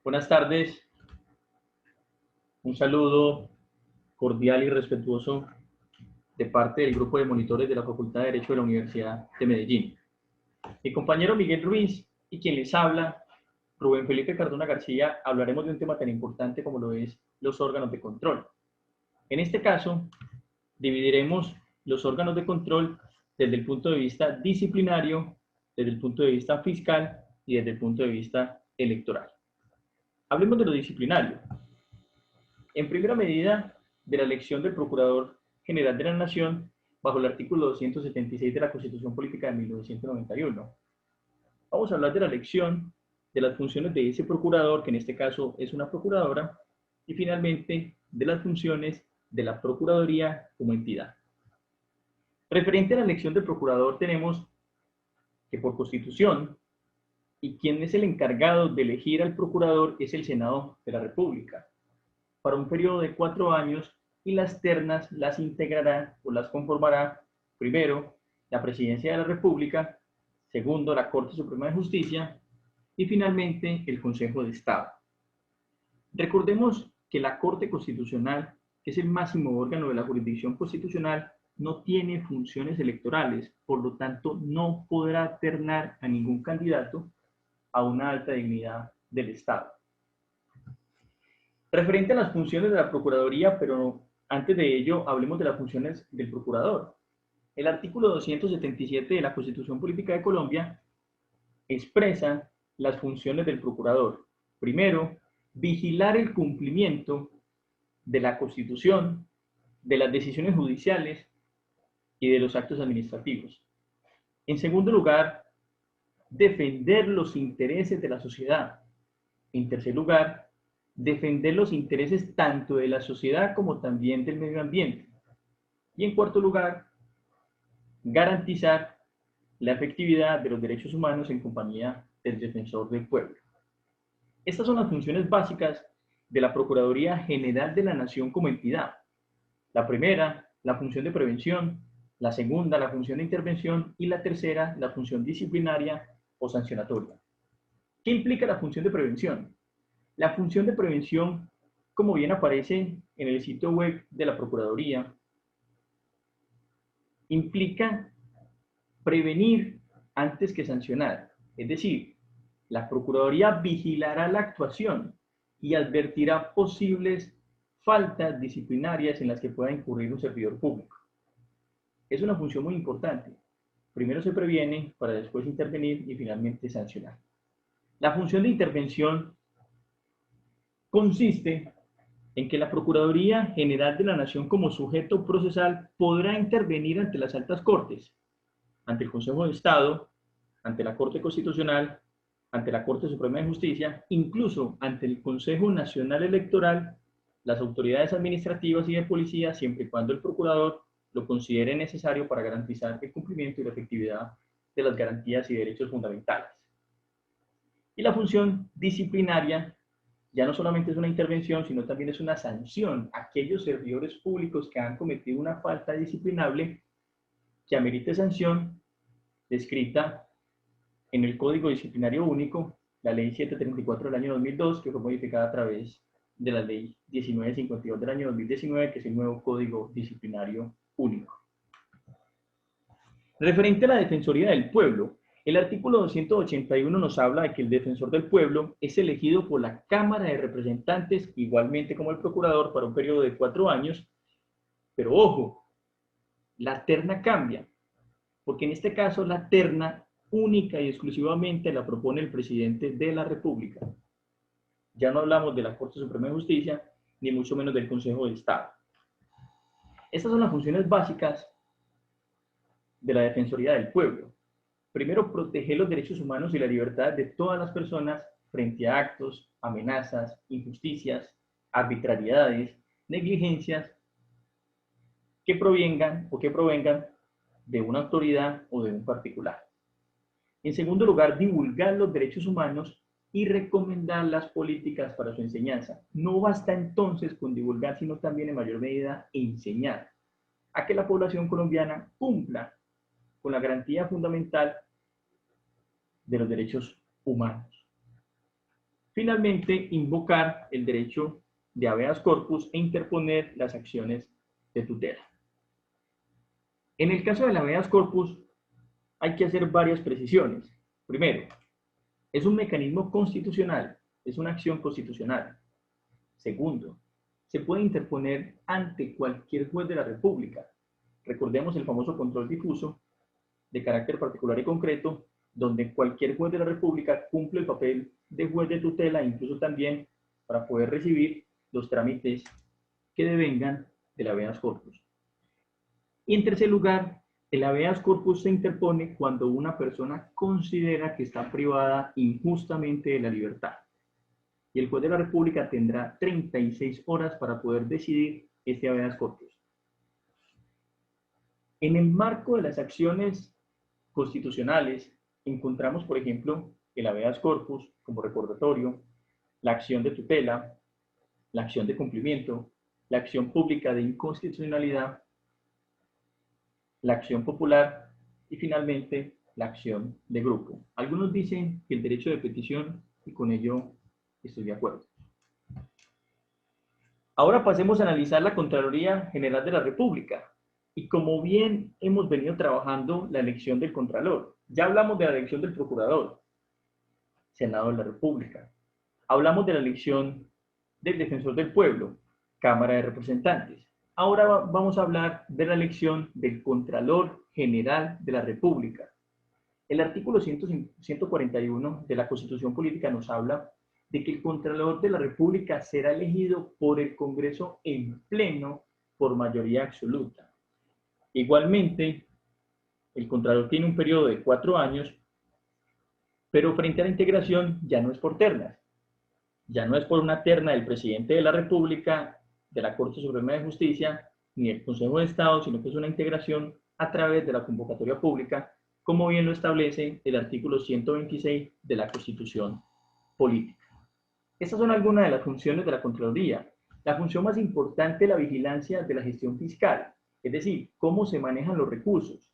Buenas tardes, un saludo cordial y respetuoso de parte del grupo de monitores de la Facultad de Derecho de la Universidad de Medellín. Mi compañero Miguel Ruiz y quien les habla, Rubén Felipe Cardona García, hablaremos de un tema tan importante como lo es los órganos de control. En este caso, dividiremos los órganos de control desde el punto de vista disciplinario, desde el punto de vista fiscal y desde el punto de vista electoral. Hablemos de lo disciplinario. En primera medida, de la elección del Procurador General de la Nación bajo el artículo 276 de la Constitución Política de 1991. Vamos a hablar de la elección, de las funciones de ese procurador, que en este caso es una procuradora, y finalmente de las funciones de la Procuraduría como entidad. Referente a la elección del procurador, tenemos que por Constitución, y quien es el encargado de elegir al procurador es el Senado de la República, para un periodo de 4 años, y las ternas las integrará o las conformará, primero, la Presidencia de la República, segundo, la Corte Suprema de Justicia, y finalmente, el Consejo de Estado. Recordemos que la Corte Constitucional, que es el máximo órgano de la jurisdicción constitucional, no tiene funciones electorales, por lo tanto, no podrá ternar a ningún candidato a una alta dignidad del Estado. Referente a las funciones de la Procuraduría, pero antes de ello, hablemos de las funciones del Procurador. El artículo 277 de la Constitución Política de Colombia expresa las funciones del Procurador. Primero, vigilar el cumplimiento de la Constitución, de las decisiones judiciales y de los actos administrativos. En segundo lugar, defender los intereses de la sociedad. En tercer lugar, defender los intereses tanto de la sociedad como también del medio ambiente. Y en cuarto lugar, garantizar la efectividad de los derechos humanos en compañía del defensor del pueblo. Estas son las funciones básicas de la Procuraduría General de la Nación como entidad. La primera, la función de prevención; la segunda, la función de intervención; y la tercera, la función disciplinaria o sancionatoria. ¿Qué implica la función de prevención? La función de prevención, como bien aparece en el sitio web de la Procuraduría, implica prevenir antes que sancionar. Es decir, la Procuraduría vigilará la actuación y advertirá posibles faltas disciplinarias en las que pueda incurrir un servidor público. Es una función muy importante. Primero se previene para después intervenir y finalmente sancionar. La función de intervención consiste en que la Procuraduría General de la Nación como sujeto procesal podrá intervenir ante las altas cortes, ante el Consejo de Estado, ante la Corte Constitucional, ante la Corte Suprema de Justicia, incluso ante el Consejo Nacional Electoral, las autoridades administrativas y de policía, siempre y cuando el procurador lo considere necesario para garantizar el cumplimiento y la efectividad de las garantías y derechos fundamentales. Y la función disciplinaria ya no solamente es una intervención, sino también es una sanción a aquellos servidores públicos que han cometido una falta disciplinable que amerite sanción descrita en el Código Disciplinario Único, la Ley 734 del año 2002, que fue modificada a través de la Ley 1952 del año 2019, que es el nuevo Código Disciplinario Único. Referente a la Defensoría del Pueblo, el artículo 281 nos habla de que el defensor del pueblo es elegido por la Cámara de Representantes, igualmente como el procurador, para un periodo de 4 años, pero ojo, la terna cambia, porque en este caso la terna única y exclusivamente la propone el presidente de la República. Ya no hablamos de la Corte Suprema de Justicia, ni mucho menos del Consejo de Estado. Estas son las funciones básicas de la Defensoría del Pueblo. Primero, proteger los derechos humanos y la libertad de todas las personas frente a actos, amenazas, injusticias, arbitrariedades, negligencias que provengan de una autoridad o de un particular. En segundo lugar, divulgar los derechos humanos y recomendar las políticas para su enseñanza. No basta entonces con divulgar, sino también en mayor medida enseñar a que la población colombiana cumpla con la garantía fundamental de los derechos humanos. Finalmente, invocar el derecho de habeas corpus e interponer las acciones de tutela. En el caso del habeas corpus, hay que hacer varias precisiones. Primero, es un mecanismo constitucional, es una acción constitucional. Segundo, se puede interponer ante cualquier juez de la República. Recordemos el famoso control difuso de carácter particular y concreto, donde cualquier juez de la República cumple el papel de juez de tutela, incluso también para poder recibir los trámites que devengan del habeas corpus. Y en tercer lugar, el habeas corpus se interpone cuando una persona considera que está privada injustamente de la libertad. Y el juez de la República tendrá 36 horas para poder decidir este habeas corpus. En el marco de las acciones constitucionales, encontramos, por ejemplo, el habeas corpus como recordatorio, la acción de tutela, la acción de cumplimiento, la acción pública de inconstitucionalidad, la acción popular y finalmente la acción de grupo. Algunos dicen que el derecho de petición, y con ello estoy de acuerdo. Ahora pasemos a analizar la Contraloría General de la República. Y como bien hemos venido trabajando la elección del Contralor, ya hablamos de la elección del Procurador, Senado de la República. Hablamos de la elección del Defensor del Pueblo, Cámara de Representantes. Ahora vamos a hablar de la elección del Contralor General de la República. El artículo 141 de la Constitución Política nos habla de que el Contralor de la República será elegido por el Congreso en pleno por mayoría absoluta. Igualmente, el Contralor tiene un periodo de 4 años, pero frente a la integración ya no es por ternas. Ya no es por una terna del presidente de la República, de la Corte Suprema de Justicia, ni del Consejo de Estado, sino que es una integración a través de la convocatoria pública, como bien lo establece el artículo 126 de la Constitución Política. Estas son algunas de las funciones de la Contraloría. La función más importante es la vigilancia de la gestión fiscal, es decir, cómo se manejan los recursos,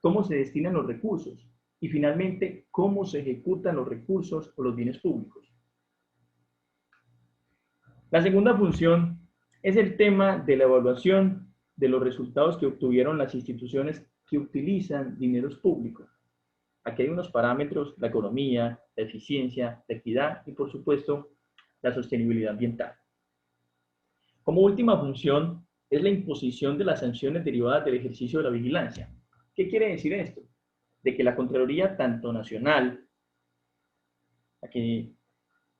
cómo se destinan los recursos y finalmente cómo se ejecutan los recursos o los bienes públicos. La segunda función es el tema de la evaluación de los resultados que obtuvieron las instituciones que utilizan dineros públicos. Aquí hay unos parámetros: la economía, la eficiencia, la equidad y, por supuesto, la sostenibilidad ambiental. Como última función es la imposición de las sanciones derivadas del ejercicio de la vigilancia. ¿Qué quiere decir esto? De que la Contraloría, tanto nacional, la que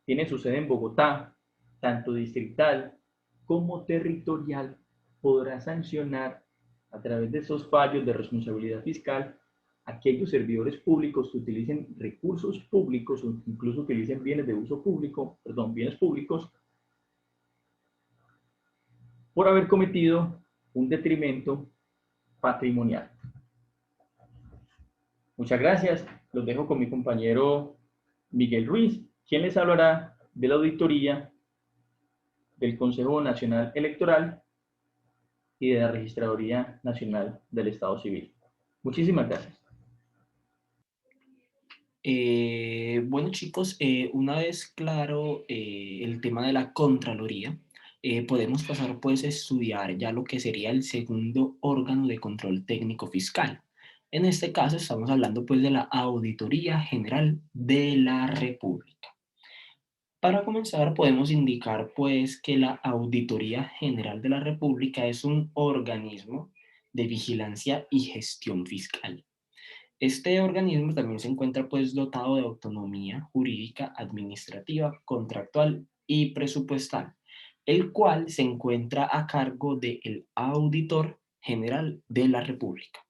tiene su sede en Bogotá, tanto distrital como territorial, podrá sancionar a través de esos fallos de responsabilidad fiscal aquellos servidores públicos que utilicen recursos públicos o incluso utilicen bienes de uso público, bienes públicos, por haber cometido un detrimento patrimonial. Muchas gracias. Los dejo con mi compañero Miguel Ruiz, quien les hablará de la auditoría del Consejo Nacional Electoral y de la Registraduría Nacional del Estado Civil. Muchísimas gracias. Bueno, chicos, una vez claro el tema de la Contraloría, podemos pasar pues a estudiar ya lo que sería el segundo órgano de control técnico fiscal. En este caso estamos hablando pues de la Auditoría General de la República. Para comenzar podemos indicar pues que la Auditoría General de la República es un organismo de vigilancia y gestión fiscal. Este organismo también se encuentra pues dotado de autonomía jurídica, administrativa, contractual y presupuestal, el cual se encuentra a cargo del Auditor General de la República.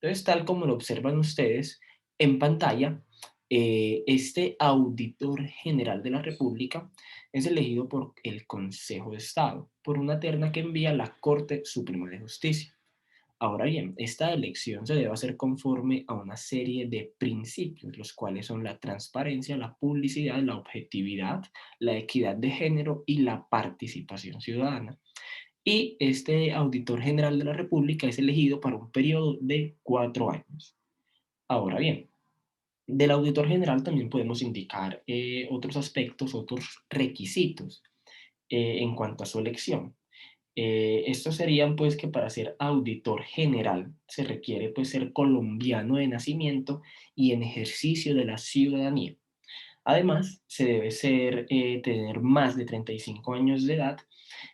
Entonces, tal como lo observan ustedes en pantalla, este Auditor General de la República es elegido por el Consejo de Estado, por una terna que envía la Corte Suprema de Justicia. Ahora bien, esta elección se debe hacer conforme a una serie de principios, los cuales son la transparencia, la publicidad, la objetividad, la equidad de género y la participación ciudadana. Y este Auditor General de la República es elegido para un periodo de 4 años. Ahora bien, Del auditor general también podemos indicar otros aspectos, otros requisitos en cuanto a su elección. Estos serían pues que para ser auditor general se requiere pues ser colombiano de nacimiento y en ejercicio de la ciudadanía. Además, se debe tener más de 35 años de edad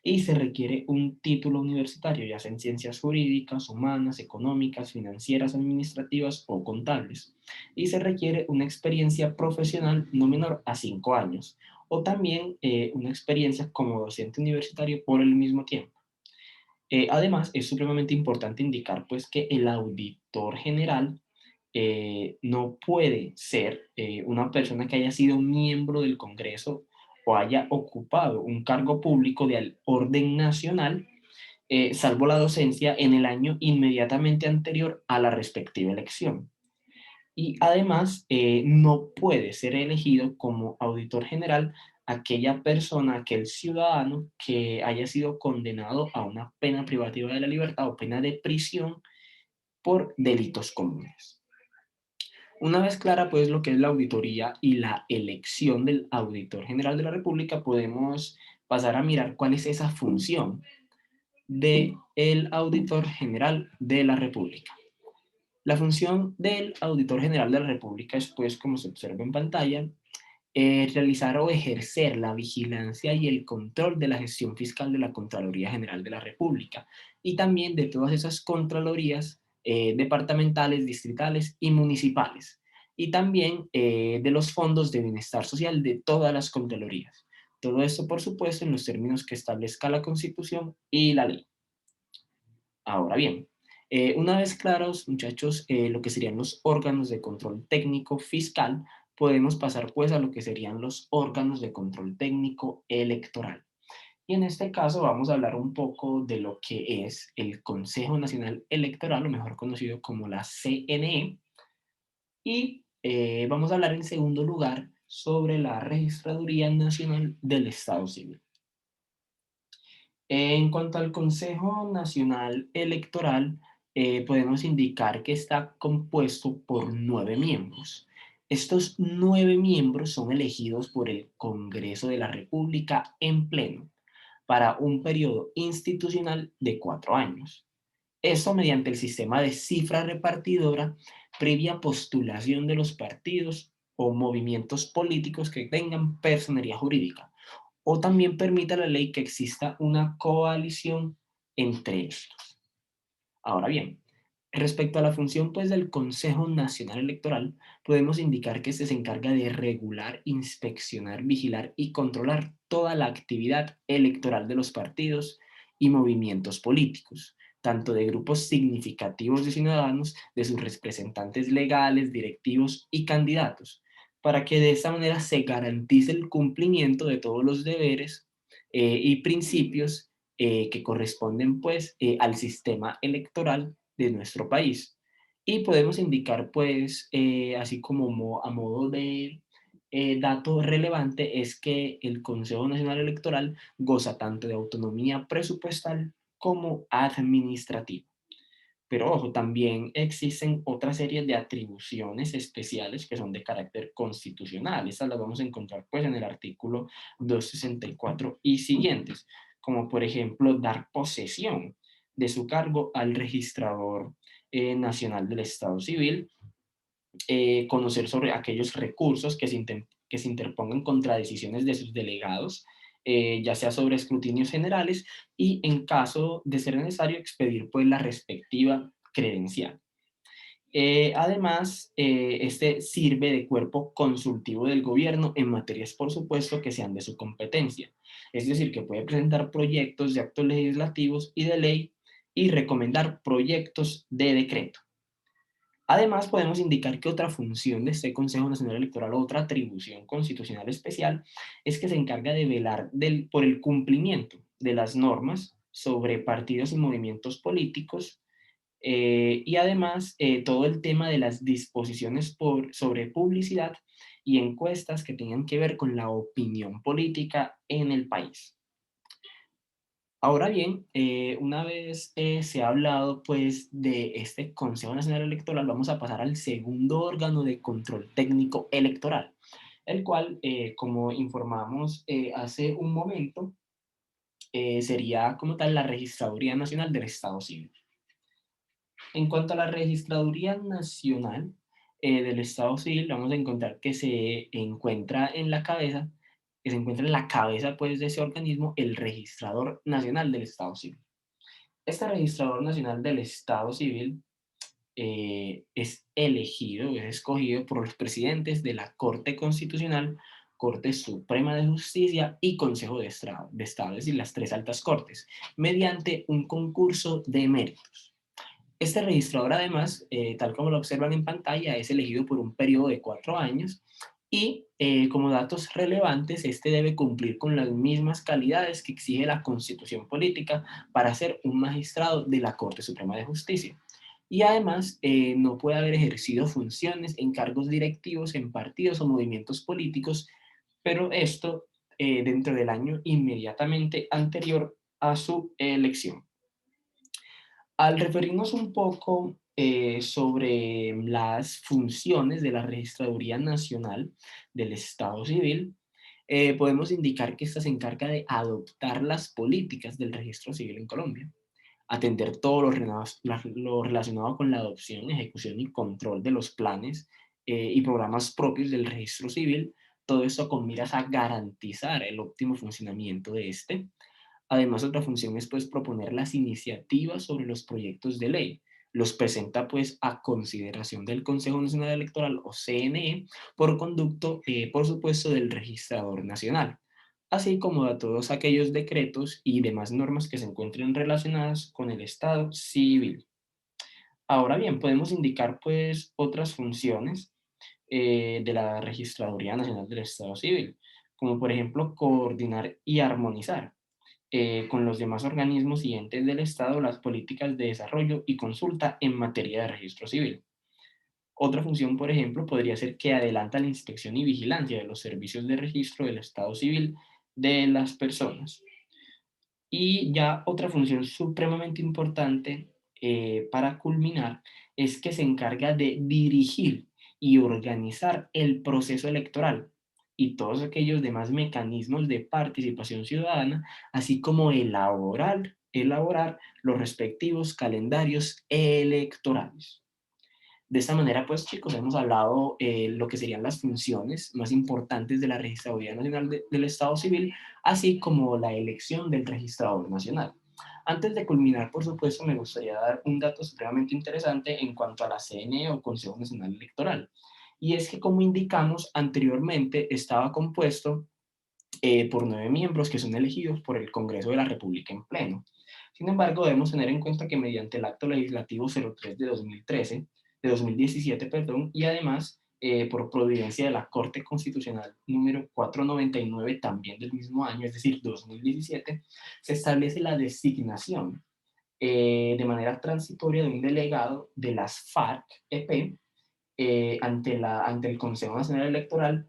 y se requiere un título universitario, ya sea en ciencias jurídicas, humanas, económicas, financieras, administrativas o contables. Y se requiere una experiencia profesional no menor a 5 años o también una experiencia como docente universitario por el mismo tiempo. Además, es supremamente importante indicar pues que el auditor general no puede ser una persona que haya sido miembro del Congreso o haya ocupado un cargo público de orden nacional, salvo la docencia en el año inmediatamente anterior a la respectiva elección. Y además, no puede ser elegido como auditor general aquella persona, aquel ciudadano que haya sido condenado a una pena privativa de la libertad o pena de prisión por delitos comunes. Una vez clara pues lo que es la auditoría y la elección del auditor general de la República, podemos pasar a mirar cuál es esa función del auditor general de la República. La función del auditor general de la República es, pues, como se observa en pantalla, realizar o ejercer la vigilancia y el control de la gestión fiscal de la Contraloría General de la República y también de todas esas contralorías departamentales, distritales y municipales, y también de los fondos de bienestar social de todas las contralorías. Todo esto, por supuesto, en los términos que establezca la Constitución y la ley. Ahora bien, una vez claros, muchachos, lo que serían los órganos de control técnico fiscal, podemos pasar pues a lo que serían los órganos de control técnico electoral. Y en este caso vamos a hablar un poco de lo que es el Consejo Nacional Electoral, o mejor conocido como la CNE, y vamos a hablar en segundo lugar sobre la Registraduría Nacional del Estado Civil. En cuanto al Consejo Nacional Electoral, podemos indicar que está compuesto por 9 miembros. Estos 9 miembros son elegidos por el Congreso de la República en pleno para un periodo institucional de 4 años. Esto mediante el sistema de cifra repartidora previa postulación de los partidos o movimientos políticos que tengan personería jurídica, o también permite a la ley que exista una coalición entre estos. Ahora bien, respecto a la función pues, del Consejo Nacional Electoral, podemos indicar que este se encarga de regular, inspeccionar, vigilar y controlar toda la actividad electoral de los partidos y movimientos políticos, tanto de grupos significativos de ciudadanos, de sus representantes legales, directivos y candidatos, para que de esta manera se garantice el cumplimiento de todos los deberes y principios que corresponden pues al sistema electoral de nuestro país. Y podemos indicar pues, así como a modo de dato relevante, es que el Consejo Nacional Electoral goza tanto de autonomía presupuestal como administrativa. Pero ojo, también existen otra serie de atribuciones especiales que son de carácter constitucional. Estas las vamos a encontrar pues en el artículo 264 y siguientes, como por ejemplo dar posesión de su cargo al registrador nacional del Estado Civil, conocer sobre aquellos recursos que se interpongan contra decisiones de sus delegados, ya sea sobre escrutinios generales y en caso de ser necesario expedir pues la respectiva credencial. Además, este sirve de cuerpo consultivo del gobierno en materias, por supuesto, que sean de su competencia. Es decir, que puede presentar proyectos de actos legislativos y de ley y recomendar proyectos de decreto. Además, podemos indicar que otra función de este Consejo Nacional Electoral, otra atribución constitucional especial, es que se encarga de velar por el cumplimiento de las normas sobre partidos y movimientos políticos y además todo el tema de las disposiciones sobre publicidad y encuestas que tengan que ver con la opinión política en el país. Ahora bien, una vez se ha hablado pues de este Consejo Nacional Electoral, vamos a pasar al segundo órgano de control técnico electoral, el cual, como informamos hace un momento, sería como tal la Registraduría Nacional del Estado Civil. En cuanto a la Registraduría Nacional del Estado Civil, vamos a encontrar que se encuentra en la cabeza, que se encuentra en la cabeza pues, de ese organismo el Registrador Nacional del Estado Civil. Este Registrador Nacional del Estado Civil es elegido, es escogido por los presidentes de la Corte Constitucional, Corte Suprema de Justicia y Consejo de Estado, es decir, las tres altas cortes, mediante un concurso de méritos. Este registrador, además, tal como lo observan en pantalla, es elegido por un periodo de 4 años y, como datos relevantes, este debe cumplir con las mismas calidades que exige la Constitución Política para ser un magistrado de la Corte Suprema de Justicia. Y además, no puede haber ejercido funciones en cargos directivos en partidos o movimientos políticos, pero esto dentro del año inmediatamente anterior a su elección. Al referirnos un poco sobre las funciones de la Registraduría Nacional del Estado Civil, podemos indicar que esta se encarga de adoptar las políticas del registro civil en Colombia, atender todo lo relacionado con la adopción, ejecución y control de los planes y programas propios del registro civil, todo esto con miras a garantizar el óptimo funcionamiento de este. Además, otra función es pues proponer las iniciativas sobre los proyectos de ley. Los presenta pues a consideración del Consejo Nacional Electoral o CNE por conducto, por supuesto, del registrador nacional, así como a todos aquellos decretos y demás normas que se encuentren relacionadas con el Estado civil. Ahora bien, podemos indicar pues otras funciones de la Registraduría Nacional del Estado Civil, como por ejemplo coordinar y armonizar con los demás organismos y entes del Estado las políticas de desarrollo y consulta en materia de registro civil. Otra función, por ejemplo, podría ser que adelanta la inspección y vigilancia de los servicios de registro del Estado civil de las personas. Y ya otra función supremamente importante para culminar es que se encarga de dirigir y organizar el proceso electoral y todos aquellos demás mecanismos de participación ciudadana, así como elaborar los respectivos calendarios electorales. De esta manera, pues chicos, hemos hablado lo que serían las funciones más importantes de la Registraduría Nacional del Estado Civil, así como la elección del registrador nacional. Antes de culminar, por supuesto, me gustaría dar un dato supremamente interesante en cuanto a la CNE o Consejo Nacional Electoral. Y es que, como indicamos anteriormente, estaba compuesto por 9 miembros que son elegidos por el Congreso de la República en pleno. Sin embargo, debemos tener en cuenta que mediante el Acto Legislativo 03 de 2013, de 2017, perdón, y además por providencia de la Corte Constitucional número 499 también del mismo año, es decir, 2017, se establece la designación de manera transitoria de un delegado de las FARC-EP ante el Consejo Nacional Electoral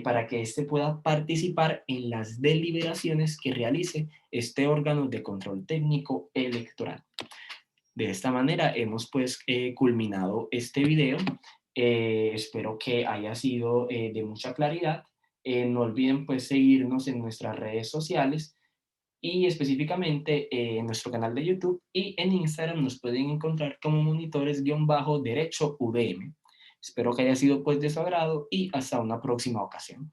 para que éste pueda participar en las deliberaciones que realice este órgano de control técnico electoral. De esta manera hemos pues culminado este video. Espero que haya sido de mucha claridad. No olviden pues seguirnos en nuestras redes sociales y específicamente en nuestro canal de YouTube y en Instagram nos pueden encontrar como monitores-derecho UDM. Espero que haya sido pues de su agrado y hasta una próxima ocasión.